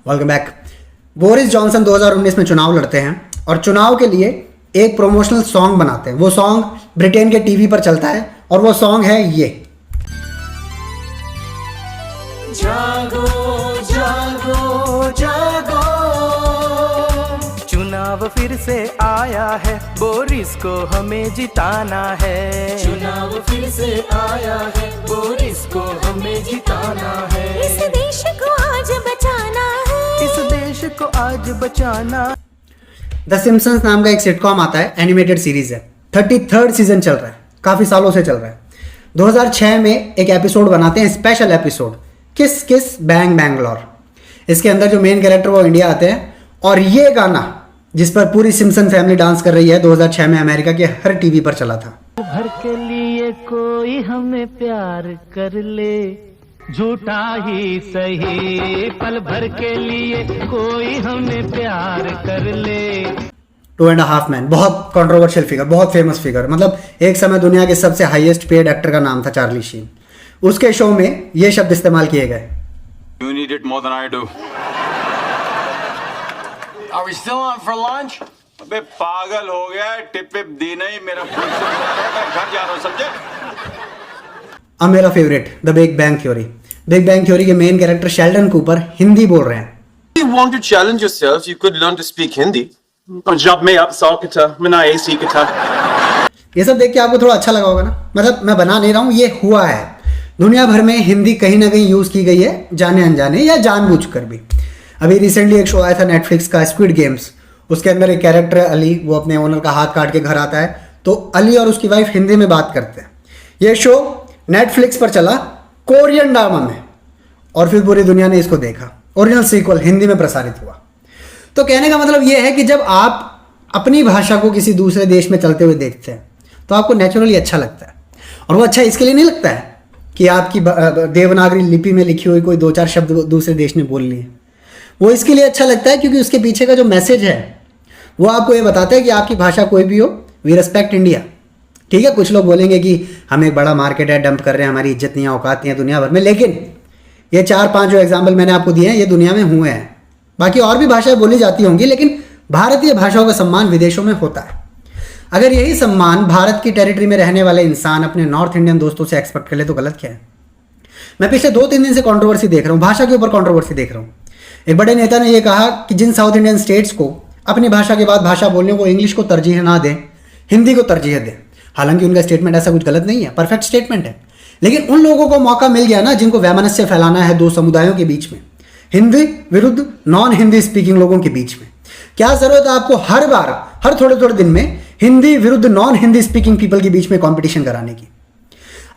Welcome back. Boris Johnson 2019 में चुनाव लड़ते हैं और चुनाव के लिए एक प्रोमोशनल सॉन्ग बनाते हैं। वो सॉन्ग ब्रिटेन के टीवी पर चलता है और वो सॉन्ग है ये। जागो जागो जागो, चुनाव फिर से आया है, बोरिस को हमें जिताना है। चुनाव फिर से आया है, बोरिस को हमें जिताना है। इस देश को आज बचाना है, इस देश को आज बचाना। द सिम्पसन्स नाम का एक सिटकॉम आता है, एनिमेटेड सीरीज है। 33rd सीजन चल रहा है, काफी सालों से चल रहा है। 2006 में एक एपिसोड बनाते हैं, स्पेशल एपिसोड, किस किस बैंग बैंगलोर। इसके अंदर जो मेन कैरेक्टर वो इंडिया आते हैं और ये गाना जिस पर पूरी सिम्पसन फैमिली डांस कर रही है 2006 में अमेरिका के हर टीवी पर चला था। भर के लिए कोई हमें प्यार कर ले, झूठा ही सही, पल भर के लिए कोई हमें प्यार कर ले। 2.5 मैन, बहुत कंट्रोवर्शियल फिगर, बहुत फेमस फिगर। मतलब एक समय दुनिया के सबसे हाईएस्ट पेड एक्टर का नाम था चार्ली शीन। उसके शो में ये शब्द इस्तेमाल किए गए। You need it more than I do. Are we still on for lunch? अबे पागल हो गया है, टिप विप दी नहीं, मेरा फोन से बुला रहा है, मैं घर जा रहा हूँ समझे। अब मेरा favourite, the big bang theory. Big bang theory के main character Sheldon Cooper Hindi बोल रहे हैं। If you want to challenge yourself, you could learn to speak Hindi. जब मैं आप सॉकेटा मनाए सीखता। ये सब देख के आपको थोड़ा अच्छा लगा होगा ना। मतलब मैं बना नहीं रहा हूँ, ये हुआ है। दुनिया भर में हिंदी कहीं ना कहीं यूज की गई है, जाने अनजाने या जानबूझकर भी। अभी रिसेंटली एक शो आया था नेटफ्लिक्स का, स्क्विड गेम्स। उसके अंदर एक कैरेक्टर है अली, वो अपने ओनर का हाथ काट के घर आता है, तो अली और उसकी वाइफ हिंदी में बात करते हैं। ये शो नेटफ्लिक्स पर चला कोरियन ड्रामा में और फिर पूरी दुनिया ने इसको देखा। ओरिजिनल सीक्वल हिंदी में प्रसारित हुआ। तो कहने का मतलब ये है कि जब आप अपनी भाषा को किसी दूसरे देश में चलते हुए देखते हैं तो आपको नेचुरली अच्छा लगता है। और वो अच्छा इसके लिए नहीं लगता है कि आपकी देवनागरी लिपि में लिखी हुई कोई 2-4 शब्द दूसरे देश ने बोल लिए। वो इसके लिए अच्छा लगता है क्योंकि उसके पीछे का जो मैसेज है वो आपको ये बताता है कि आपकी भाषा कोई भी हो, वी रिस्पेक्ट इंडिया। ठीक है, कुछ लोग बोलेंगे कि हम एक बड़ा मार्केट है, डंप कर रहे हैं, हमारी इज्जत नहीं है, औकात नहीं है दुनिया भर में। लेकिन ये 4-5 जो एग्जाम्पल मैंने आपको दिए हैं ये दुनिया में हुए हैं। बाकी और भी भाषाएं बोली जाती होंगी, लेकिन भारतीय भाषाओं का सम्मान विदेशों में होता है। अगर यही सम्मान भारत की टेरिटरी में रहने वाले इंसान अपने नॉर्थ इंडियन दोस्तों से एक्सपेक्ट कर ले तो गलत क्या है। मैं पिछले 2-3 दिन से कंट्रोवर्सी देख रहा हूँ, भाषा के ऊपर कंट्रोवर्सी देख रहा हूँ। एक बड़े नेता ने यह कहा कि जिन साउथ इंडियन स्टेट्स को अपनी भाषा के बाद भाषा बोलने को इंग्लिश को तरजीह ना दें, हिंदी को तरजीह दें। हालांकि उनका स्टेटमेंट ऐसा कुछ गलत नहीं है, परफेक्ट स्टेटमेंट है। लेकिन उन लोगों को मौका मिल गया ना जिनको वैमनस्य फैलाना है दो समुदायों के बीच में, हिंदी विरुद्ध नॉन हिंदी स्पीकिंग लोगों के बीच में। क्या जरूरत है आपको हर बार, हर थोड़े दिन में हिंदी विरुद्ध नॉन हिंदी स्पीकिंग पीपल के बीच में कंपटीशन कराने की।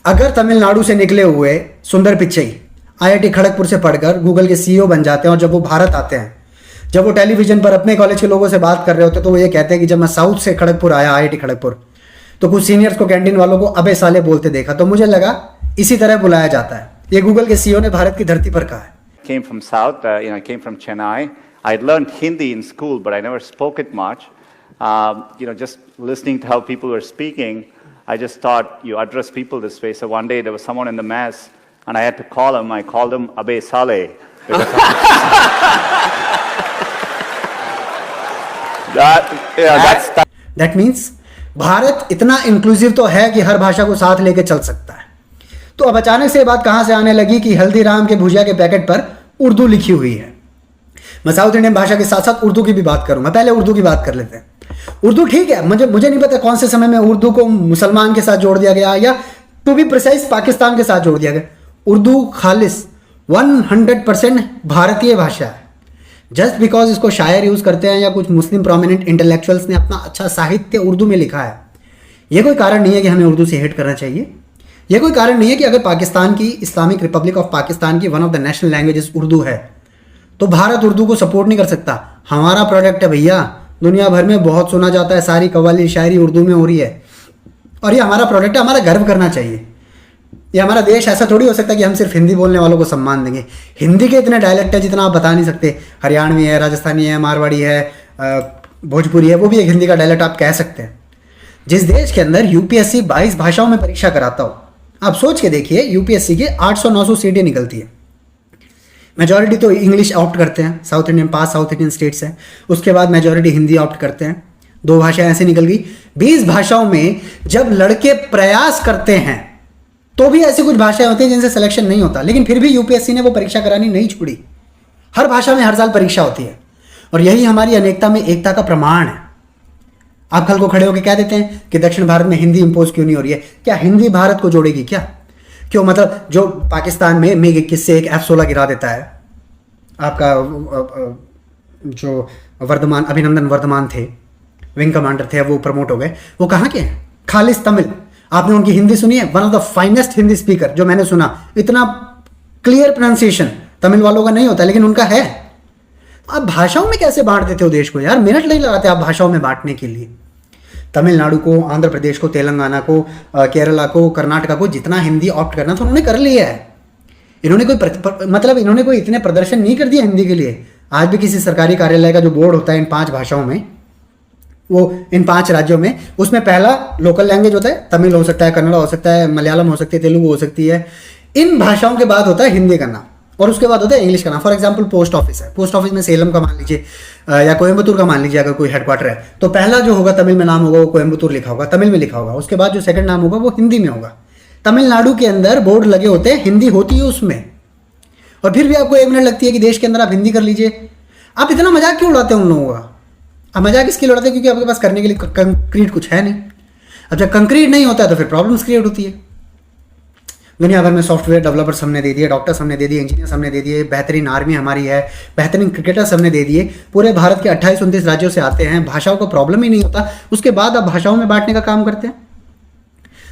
अगर तमिलनाडु से निकले हुए सुंदर पिच्चई आईआईटी खड़गपुर से पढ़कर गूगल के सीईओ बन जाते हैं और जब वो भारत आते हैं, जब वो टेलीविजन पर अपने कॉलेज के लोगों से बात कर रहे होते तो वो ये कहते हैं कि जब मैं साउथ से खड़गपुर आया, आईआईटी खड़गपुर, तो कुछ सीनियर्स को कैंटीन वालों को अबे साले बोलते देखा, तो मुझे लगा इसी तरह बुलाया जाता है। ये गूगल के सीईओ ने भारत की धरती पर कहा है। Came from South, I came from Chennai. I learned Hindi in school, but I never spoke it much. Just listening to how people were speaking, I just thought you address people this way. So one day there was someone in the mass, and I had to call him. I called him Abe Saleh. That means Bharat इतना inclusive तो है कि हर भाषा को साथ लेके चल सकता है। तो अब अचानक से ये बात कहां से आने लगी कि हल्दीराम के भुजिया के पैकेट पर उर्दू लिखी हुई है। मैं साउथ इंडियन भाषा के साथ साथ उर्दू की भी बात करूंगा। पहले उर्दू की बात कर लेते हैं। उर्दू ठीक है, मुझे नहीं पता कौन से समय में उर्दू को मुसलमान के साथ जोड़ दिया गया या टू बी प्रिसाइज पाकिस्तान के साथ जोड़ दिया गया। उर्दू खालिस 100% भारतीय भाषा है। जस्ट बिकॉज इसको शायर यूज करते हैं या कुछ मुस्लिम प्रोमिनेंट इंटेलेक्चुअल्स ने अपना अच्छा साहित्य उर्दू में लिखा है, यह कोई कारण नहीं है कि हमें उर्दू से हेट करना चाहिए। यह कोई कारण नहीं है कि अगर पाकिस्तान की इस्लामिक रिपब्लिक ऑफ पाकिस्तान की one of the national languages Urdu है तो भारत उर्दू को सपोर्ट नहीं कर सकता। हमारा प्रोडक्ट है भैया, दुनिया भर में बहुत सुना जाता है, सारी कव्वाली शायरी उर्दू में हो रही है और ये हमारा प्रोडक्ट है, हमारा गर्व करना चाहिए। ये हमारा देश ऐसा थोड़ी हो सकता है कि हम सिर्फ हिंदी बोलने वालों को सम्मान देंगे। हिंदी के इतने डायलेक्ट है जितना आप बता नहीं सकते। हरियाणवी है, राजस्थानी है, मारवाड़ी है, भोजपुरी है, वो भी एक हिंदी का डायलेक्ट आप कह सकते हैं। जिस देश के अंदर यूपीएससी 22 भाषाओं में परीक्षा कराता हो, आप सोच के देखिए, यूपीएससी के 800-900 सीटें निकलती है। मेजॉरिटी तो इंग्लिश ऑप्ट करते हैं, south Indian 5 south Indian states हैं, उसके बाद मेजॉरिटी हिंदी ऑप्ट करते हैं, 2 भाषाएं ऐसे निकल गई। 20 भाषाओं में जब लड़के प्रयास करते हैं तो भी ऐसी कुछ भाषाएं होती हैं जिनसे सिलेक्शन नहीं होता, लेकिन फिर भी यूपीएससी ने वो परीक्षा करानी नहीं छोड़ी। हर भाषा में हर साल परीक्षा होती है और यही हमारी अनेकता में एकता का प्रमाण है। आप कल को खड़े होकर कह देते हैं कि दक्षिण भारत में हिंदी इंपोज क्यों नहीं हो रही है, क्या हिंदी भारत को जोड़ेगी क्या? क्यों? मतलब जो पाकिस्तान में मिग 21 से एक F-16 गिरा देता है, आपका जो वर्धमान, अभिनंदन वर्धमान थे, विंग कमांडर थे, वो प्रमोट हो गए, वो कहाँ के हैं? खालिस तमिल। आपने उनकी हिंदी सुनी है? One of the finest Hindi speaker जो मैंने सुना, इतना क्लियर प्रोनाउंसिएशन तमिल वालों का नहीं होता लेकिन उनका है। आप भाषाओं में कैसे बांट देते हो देश को यार? मिनट नहीं लगाते आप भाषाओं में बांटने के लिए। तमिलनाडु को, आंध्र प्रदेश को, तेलंगाना को, केरला को, कर्नाटका को जितना हिंदी ऑप्ट करना था उन्होंने कर लिया है। इन्होंने कोई इतने प्रदर्शन नहीं कर दिया हिंदी के लिए। आज भी किसी सरकारी कार्यालय का जो बोर्ड होता है इन 5 भाषाओं में, वो इन 5 राज्यों में, उसमें पहला लोकल लैंग्वेज होता है, तमिल हो सकता है, कन्नड़ा हो सकता है, मलयालम हो सकती है, तेलुगु हो सकती है। इन भाषाओं के बाद होता है हिंदी करना और उसके बाद होता है इंग्लिश करना। फॉर एग्जाम्पल पोस्ट ऑफिस है, पोस्ट ऑफिस में सेलम का मान लीजिए या कोयम्बतूर का मान लीजिए, अगर कोई हेडक्वार्टर है तो पहला जो होगा तमिल में नाम होगा वो कोयम्बतूर लिखा होगा, तमिल में लिखा होगा। उसके बाद जो सेकंड नाम होगा वो हिंदी में होगा। तमिलनाडु के अंदर बोर्ड लगे होते हैं, हिंदी होती है उसमें, और फिर भी आपको 1 मिनट लगती है कि देश के अंदर आप हिंदी कर लीजिए। आप इतना मजाक क्यों उड़ाते हैं उन लोगों का? आप मजाक इसके लिए उड़ाते हैं क्योंकि आपके पास करने के लिए कंक्रीट कुछ है नहीं। अब जब कंक्रीट नहीं होता है तो फिर प्रॉब्लम्स क्रिएट होती है। दुनिया भर में सॉफ्टवेयर डेवलपर्स हमने दे दिए, डॉक्टर्स हमने दे दिए, इंजीनियर्स हमने दे दिए, बेहतरीन आर्मी हमारी है, बेहतरीन क्रिकेटर्स हमने दे दिए, पूरे भारत के 28-29 राज्यों से आते हैं, भाषाओं का प्रॉब्लम ही नहीं होता। उसके बाद आप भाषाओं में बांटने का काम करते हैं।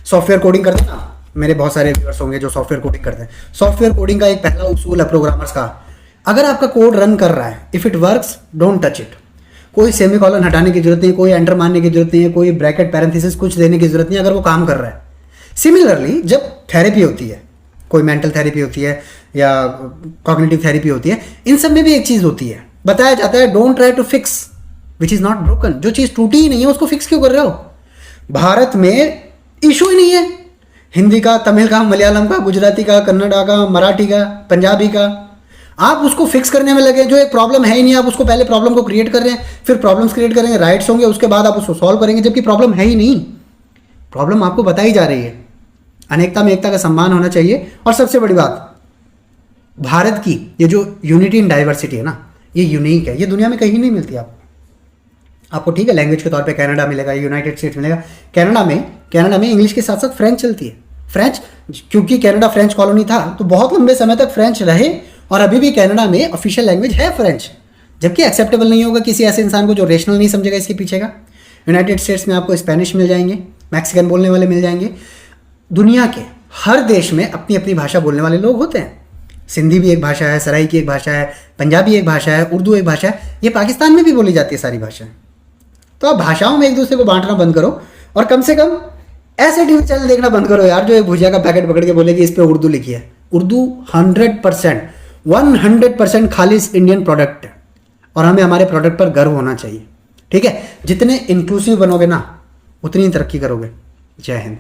सॉफ्टवेयर कोडिंग करते हैं ना, मेरे बहुत सारे व्यूअर्स होंगे जो सॉफ्टवेयर कोडिंग करते हैं। सॉफ्टवेयर कोडिंग का एक पहला उसूल है प्रोग्रामर्स का, अगर आपका कोड रन कर रहा है, if it works don't touch it. कोई सेमीकोलन हटाने की जरूरत नहीं, कोई एंटर मारने की जरूरत नहीं है, कोई ब्रैकेट पैरेंथेसिस कुछ देने की जरूरत नहीं, अगर वो काम कर रहा है। सिमिलरली जब थेरेपी होती है, कोई मेंटल थेरेपी होती है या कॉग्निटिव थेरेपी होती है, इन सब में भी एक चीज़ होती है, बताया जाता है don't try to fix which is not broken. जो चीज़ टूटी ही नहीं है उसको फिक्स क्यों कर रहे हो? भारत में इशू ही नहीं है हिंदी का, तमिल का, मलयालम का, गुजराती का, कन्नड़ा का, मराठी का, पंजाबी का। आप उसको फिक्स करने में लगे, जो एक प्रॉब्लम है ही नहीं, आप उसको पहले प्रॉब्लम को क्रिएट कर रहे हैं, फिर प्रॉब्लम्स क्रिएट करेंगे, राइट्स होंगे, उसके बाद आप उसको सॉल्व करेंगे, जबकि प्रॉब्लम है ही नहीं। प्रॉब्लम आपको बताई जा रही है। अनेकता में एकता का सम्मान होना चाहिए। और सबसे बड़ी बात, भारत की ये जो यूनिटी इन डाइवर्सिटी है ना, ये यूनिक है, ये दुनिया में कहीं नहीं मिलती। आपको ठीक है लैंग्वेज के तौर पे कनाडा मिलेगा, यूनाइटेड स्टेट्स मिलेगा। कनाडा में इंग्लिश के साथ साथ फ्रेंच चलती है। फ्रेंच, क्योंकि कनाडा फ्रेंच कॉलोनी था तो बहुत लंबे समय तक फ्रेंच रहे, और अभी भी कनाडा में ऑफिशियल लैंग्वेज है फ्रेंच, जबकि एक्सेप्टेबल नहीं होगा किसी ऐसे इंसान को जो रेशनल नहीं समझेगा इसके पीछे का। यूनाइटेड स्टेट्स में आपको स्पेनिश मिल जाएंगे, मैक्सिकन बोलने वाले मिल जाएंगे। दुनिया के हर देश में अपनी अपनी भाषा बोलने वाले लोग होते हैं। सिंधी भी एक भाषा है, सराइकी एक भाषा है, पंजाबी एक भाषा है, उर्दू एक भाषा है, ये पाकिस्तान में भी बोली जाती है सारी भाषाएं। तो आप भाषाओं में एक दूसरे को बांटना बंद करो, और कम से कम ऐसे टीवी चैनल देखना बंद करो यार जो एक भुजिया का पैकेट पकड़ के बोले कि इस पे उर्दू लिखी है। उर्दू 100% खालिस इंडियन प्रोडक्ट है, और हमें हमारे प्रोडक्ट पर गर्व होना चाहिए। ठीक है, जितने इंक्लूसिव बनोगे ना उतनी तरक्की करोगे। जय हिंद।